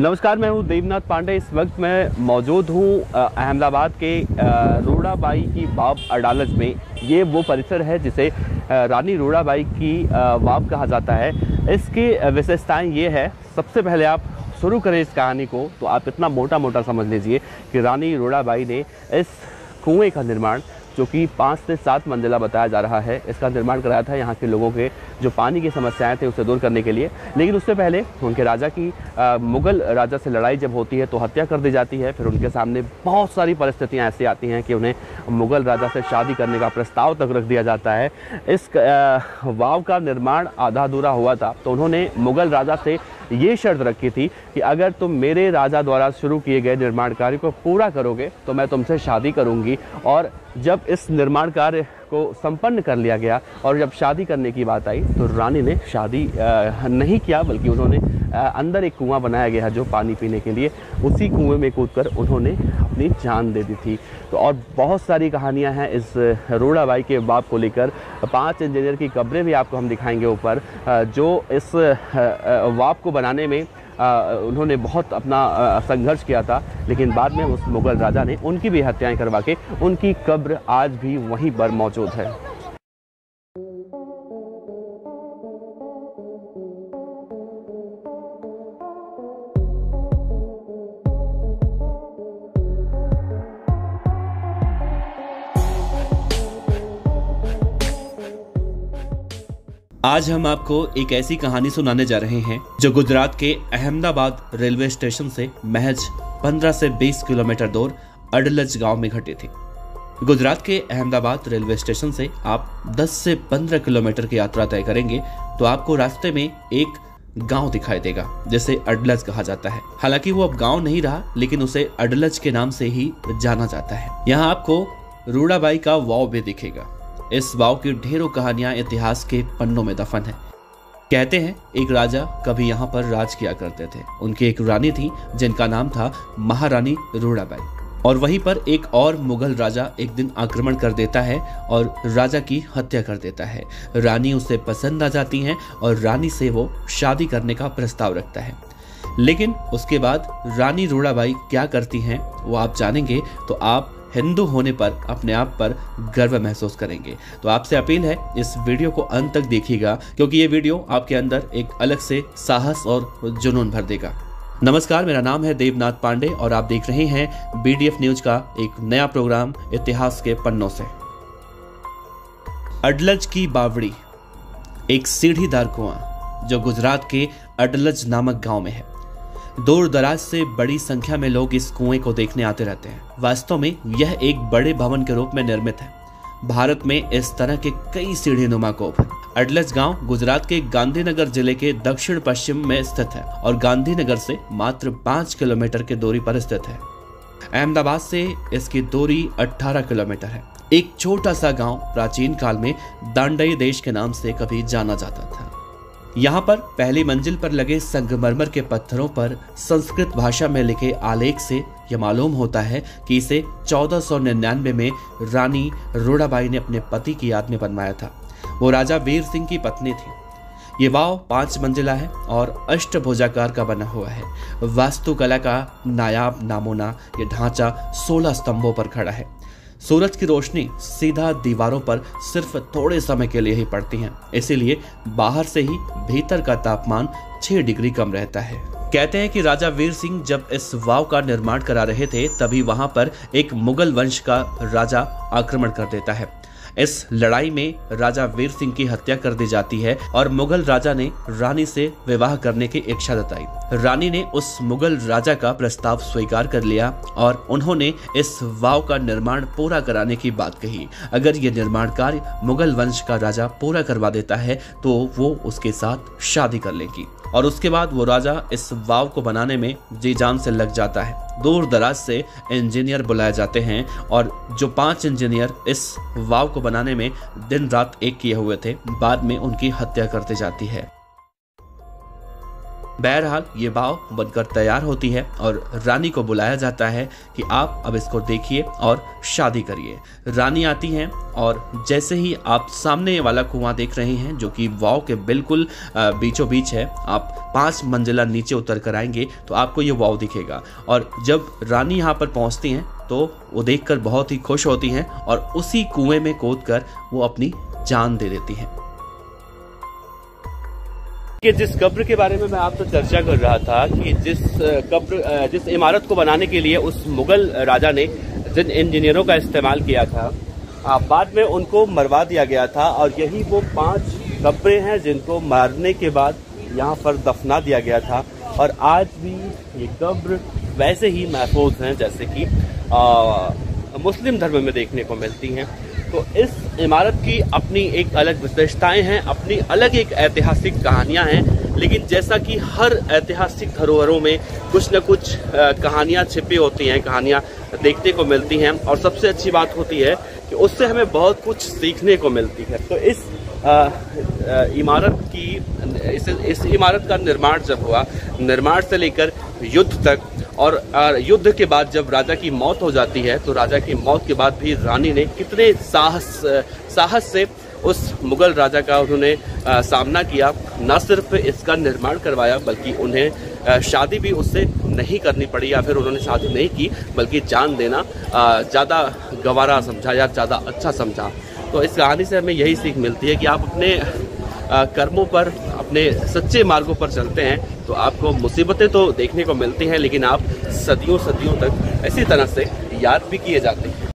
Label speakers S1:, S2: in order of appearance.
S1: नमस्कार, मैं हूं देवनाथ पांडे। इस वक्त मैं मौजूद हूं अहमदाबाद के रोड़ाबाई की वाव अडालज में। ये वो परिसर है जिसे रानी रोड़ाबाई की वाव कहा जाता है। इसकी विशेषताएं ये है, सबसे पहले आप शुरू करें इस कहानी को तो आप इतना मोटा समझ लीजिए कि रानी रोड़ाबाई ने इस कुएं का निर्माण, जो कि 5 से 7 मंजिला बताया जा रहा है, इसका निर्माण कराया था यहाँ के लोगों के जो पानी की समस्याएं थे उसे दूर करने के लिए। लेकिन उससे पहले उनके राजा की मुग़ल राजा से लड़ाई जब होती है तो हत्या कर दी जाती है। फिर उनके सामने बहुत सारी परिस्थितियां ऐसी आती हैं कि उन्हें मुग़ल राजा से शादी करने का प्रस्ताव तक रख दिया जाता है। इस वाव का निर्माण आधा अधूरा हुआ था तो उन्होंने मुग़ल राजा से ये शर्त रखी थी कि अगर तुम मेरे राजा द्वारा शुरू किए गए निर्माण कार्य को पूरा करोगे तो मैं तुमसे शादी करूंगी। और जब इस निर्माण कार्य को संपन्न कर लिया गया और जब शादी करने की बात आई तो रानी ने शादी नहीं किया, बल्कि उन्होंने अंदर एक कुआं बनाया गया जो पानी पीने के लिए, उसी कुएं में कूदकर उन्होंने अपनी जान दे दी थी। तो और बहुत सारी कहानियां हैं इस रोड़ाबाई के वाव को लेकर। 5 इंजीनियर की कब्रें भी आपको हम दिखाएंगे ऊपर, जो इस वाव को बनाने में उन्होंने बहुत अपना संघर्ष किया था। लेकिन बाद में उस मुग़ल राजा ने उनकी भी हत्याएं करवा के उनकी कब्र आज भी वहीं पर मौजूद है।
S2: आज हम आपको एक ऐसी कहानी सुनाने जा रहे हैं जो गुजरात के अहमदाबाद रेलवे स्टेशन से महज 15 से 20 किलोमीटर दूर अडलज गांव में घटी थी। गुजरात के अहमदाबाद रेलवे स्टेशन से आप 10 से 15 किलोमीटर की यात्रा तय करेंगे तो आपको रास्ते में एक गांव दिखाई देगा जिसे अडलज कहा जाता है। हालांकि वो अब गांव नहीं रहा, लेकिन उसे अडलज के नाम से ही जाना जाता है। यहाँ आपको रोड़ाबाई का वाव भी दिखेगा। इस वाव की ढेरों कहानियां इतिहास के पन्नों में दफन है। कहते हैं एक राजा कभी यहाँ पर राज किया करते थे। उनकी एक रानी थी जिनका नाम था महारानी रोड़ाबाई। और वहीं पर एक और मुगल राजा एक दिन आक्रमण कर देता है और राजा की हत्या कर देता है। रानी उसे पसंद आ जाती हैं और रानी से वो शादी करने का प्रस्ताव रखता है। लेकिन उसके बाद रानी रोड़ाबाई क्या करती हैं वो आप जानेंगे तो आप हिंदू होने पर अपने आप पर गर्व महसूस करेंगे। तो आपसे अपील है इस वीडियो को अंत तक देखिएगा, क्योंकि ये वीडियो आपके अंदर एक अलग से साहस और जुनून भर देगा। नमस्कार, मेरा नाम है देवनाथ पांडे और आप देख रहे हैं BDF न्यूज का एक नया प्रोग्राम इतिहास के पन्नों से। अडलज की बावड़ी, एक सीढ़ीदार कुआं जो गुजरात के अडलज नामक गांव में है। दूर दराज से बड़ी संख्या में लोग इस कुएं को देखने आते रहते हैं। वास्तव में यह एक बड़े भवन के रूप में निर्मित है। भारत में इस तरह के कई सीढ़ीनुमा कूप हैं। अडलज गांव गुजरात के गांधीनगर जिले के दक्षिण पश्चिम में स्थित है और गांधीनगर से मात्र 5 किलोमीटर की दूरी पर स्थित है। अहमदाबाद से इसकी दूरी 18 किलोमीटर है। एक छोटा सा गांव प्राचीन काल में दांडई देश के नाम से कभी जाना जाता था। यहाँ पर पहली मंजिल पर लगे संगमरमर के पत्थरों पर संस्कृत भाषा में लिखे आलेख से यह मालूम होता है कि इसे 1499 में रानी रोड़ाबाई ने अपने पति की याद में बनवाया था। वो राजा वीर सिंह की पत्नी थी। ये वाव 5 मंजिला है और अष्टभुजाकार का बना हुआ है। वास्तुकला का नायाब नमूना ये ढांचा 16 स्तंभों पर खड़ा है। सूरज की रोशनी सीधा दीवारों पर सिर्फ थोड़े समय के लिए ही पड़ती है, इसीलिए बाहर से ही भीतर का तापमान 6 डिग्री कम रहता है। कहते हैं कि राजा वीर सिंह जब इस वाव का निर्माण करा रहे थे तभी वहां पर एक मुगल वंश का राजा आक्रमण कर देता है। इस लड़ाई में राजा वीर सिंह की हत्या कर दी जाती है और मुगल राजा ने रानी से विवाह करने की इच्छा जताई। रानी ने उस मुगल राजा का प्रस्ताव स्वीकार कर लिया और उन्होंने इस वाव का निर्माण पूरा कराने की बात कही। अगर ये निर्माण कार्य मुगल वंश का राजा पूरा करवा देता है तो वो उसके साथ शादी कर लेगी। और उसके बाद वो राजा इस वाव को बनाने में जी जान से लग जाता है। दूर दराज से इंजीनियर बुलाए जाते हैं और जो 5 इंजीनियर इस वाव को बनाने में दिन रात एक किए हुए थे, बाद में उनकी हत्या कर दी जाती है। बहरहाल ये वाव बनकर तैयार होती है और रानी को बुलाया जाता है कि आप अब इसको देखिए और शादी करिए। रानी आती हैं और जैसे ही आप सामने वाला कुआं देख रहे हैं जो कि वाव के बिल्कुल बीचों बीच है, आप 5 मंजिला नीचे उतर कर आएंगे तो आपको ये वाव दिखेगा। और जब रानी यहाँ पर पहुँचती हैं तो वो देखकर बहुत ही खुश होती हैं और उसी कुएं में कूद कर वो अपनी जान दे देती हैं।
S1: कि जिस कब्र के बारे में मैं आपसे चर्चा कर रहा था कि जिस इमारत को बनाने के लिए उस मुगल राजा ने जिन इंजीनियरों का इस्तेमाल किया था, बाद में उनको मरवा दिया गया था और यही वो 5 कब्रें हैं जिनको मारने के बाद यहाँ पर दफना दिया गया था। और आज भी ये कब्र वैसे ही महफूज हैं जैसे कि मुस्लिम धर्म में देखने को मिलती हैं। तो इस इमारत की अपनी एक अलग विशेषताएं हैं, अपनी अलग एक ऐतिहासिक कहानियां हैं। लेकिन जैसा कि हर ऐतिहासिक धरोहरों में कुछ न कुछ कहानियां छिपी होती हैं, कहानियां देखने को मिलती हैं और सबसे अच्छी बात होती है कि उससे हमें बहुत कुछ सीखने को मिलती है। तो इस इमारत का निर्माण जब हुआ, निर्माण से लेकर युद्ध तक, और युद्ध के बाद जब राजा की मौत हो जाती है तो राजा की मौत के बाद भी रानी ने कितने साहस से उस मुगल राजा का उन्होंने सामना किया। न सिर्फ इसका निर्माण करवाया बल्कि उन्हें शादी भी उससे नहीं करनी पड़ी या फिर उन्होंने शादी नहीं की, बल्कि जान देना ज़्यादा गवारा समझा या ज़्यादा अच्छा समझा। तो इस कहानी से हमें यही सीख मिलती है कि आप अपने कर्मों पर, अपने सच्चे मार्गों पर चलते हैं तो आपको मुसीबतें तो देखने को मिलती हैं, लेकिन आप सदियों तक इसी तरह से याद भी किए जाते हैं।